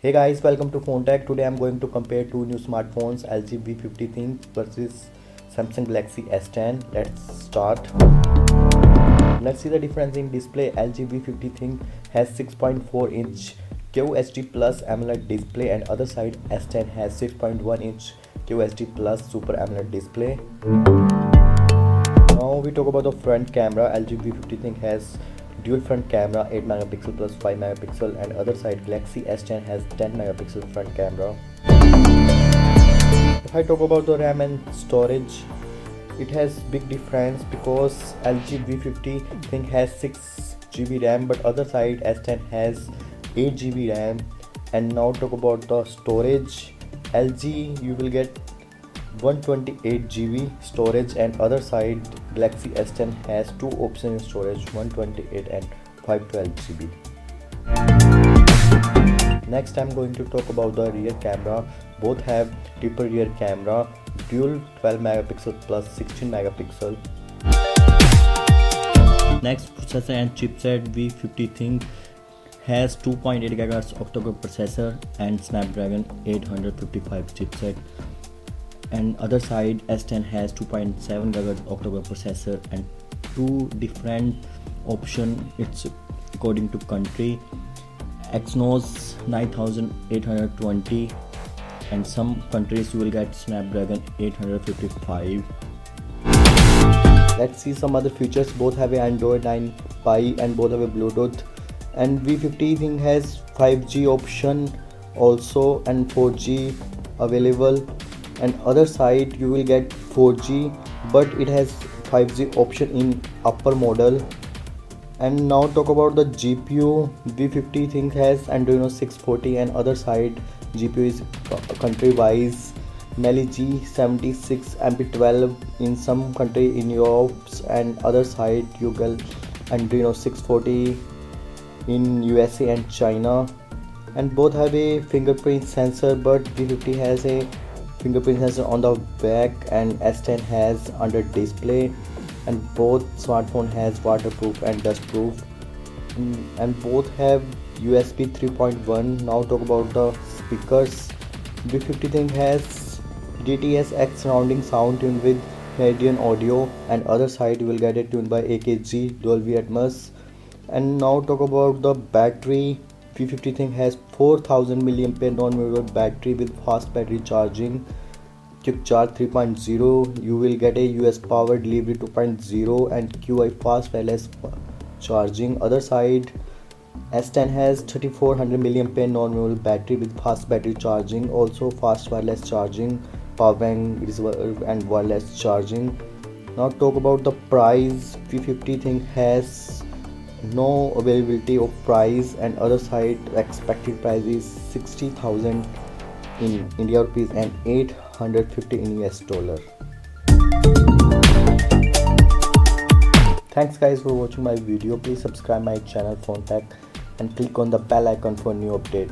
Hey guys, welcome to Phone Tech. Today I'm going to compare two new smartphones, LG V50 ThinQ versus Samsung Galaxy S10. Let's start. Let's see the difference in display. LG V50 ThinQ has 6.4-inch QHD Plus AMOLED display, and other side S10 has 6.1-inch QHD Plus Super AMOLED display. Now we talk about the front camera. LG V50 ThinQ has dual front camera, 8 megapixel plus 5 megapixel, and other side Galaxy S10 has 10 megapixel front camera. If I talk about the RAM and storage, it has big difference because LG V50 ThinQ has 6GB RAM, but other side S10 has 8GB RAM. And now talk about the storage. LG you will get 128GB storage, and other side Galaxy S10 has two options in storage, 128 and 512GB. Next I'm going to talk about the rear camera. Both have triple rear camera, dual 12 megapixel plus 16 megapixel. Next, processor and chipset. V50 ThinQ has 2.8 GHz octa-core processor and Snapdragon 855 chipset, and other side S10 has 2.7 GHz octa-core processor and two different option. It's according to country. Exynos 9820, and some countries you will get Snapdragon 855. Let's see some other features. Both have a Android 9 Pie and both have a Bluetooth. And V50 ThinQ has 5G option also and 4G available, and other side you will get 4G, but it has 5G option in upper model. And now talk about the GPU. V50 ThinQ has Adreno 640, and other side GPU is country wise Mali G76 MP12 in some country in Europe, and other side you get Adreno 640 in USA and China. And both have a fingerprint sensor, but V50 has a fingerprint sensor on the back and S10 has under display. And both smartphone has waterproof and dustproof, and both have USB 3.1. Now talk about the speakers. V50 ThinQ has DTS-X surrounding sound tuned with Meridian audio, and other side you will get it tuned by AKG Dolby Atmos. And now talk about the battery. V50 ThinQ has 4000 mAh non-movable battery with fast battery charging, Quick Charge 3.0. You will get a US Power Delivery 2.0 and QI fast wireless charging. Other side S10 has 3400 mAh non-movable battery with fast battery charging, also fast wireless charging, power bank reserve and wireless charging. Now talk about the price. V50 ThinQ has no availability of price, and other side expected price is 60,000 in India rupees and 850 in US dollar. Thanks guys for watching my video. Please subscribe my channel Phone Tech and click on the bell icon for new update.